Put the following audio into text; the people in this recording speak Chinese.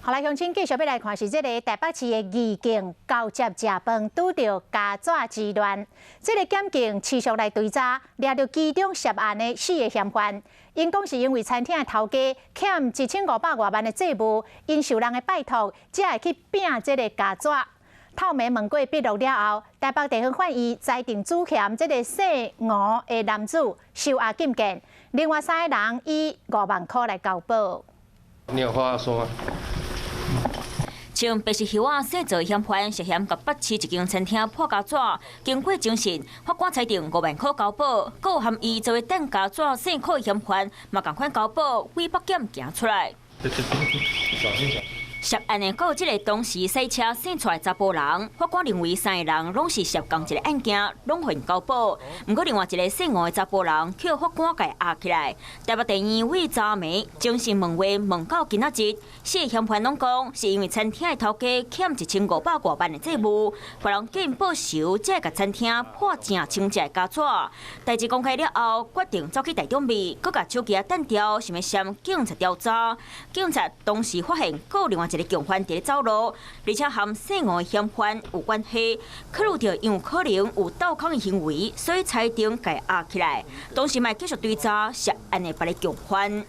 好来，乡亲继续要来看是这个台北市的义警交接食饭，拄到家爪之乱。这个检警持续来追查，抓到其中涉案的4个嫌犯。因讲是因为餐厅的头家欠1500多万的债务，因受人的拜托，才会去拼这个家爪。透明问过笔录了后，台北地方法院裁定主嫌这个姓吴的男子收押禁见，另外3个人以5万块来交保。你有话要说吗？像白石乡姓赵嫌犯涉嫌甲北市一间餐厅破家爪，经过侦讯，法官裁定5万块交保，佮有含伊作为等家爪姓柯嫌犯，嘛共款交保，为北检行出来。涉案的还有这个当时洗车生出来查甫人，法官认为3个人拢是涉共一个案件，拢互因交保。不过另外一个姓吴的查甫人，却法官甲压起来。台北地院为昨暝精神问话问到今仔日，4个嫌犯拢讲是因为餐厅的头家欠1500多万的债务，法人叫因报仇，才甲餐厅破正清洁家爪。代志公开了后，决定走去台中市，佮甲手机弹掉，想要向警察调查。警察当时发现有另外一个共犯伫咧走路，而且和姓吴的嫌犯有关系，考虑到因有可能有盗窃的行为，所以裁定甲压起来。同时，嘛继续追查涉案的别个共犯。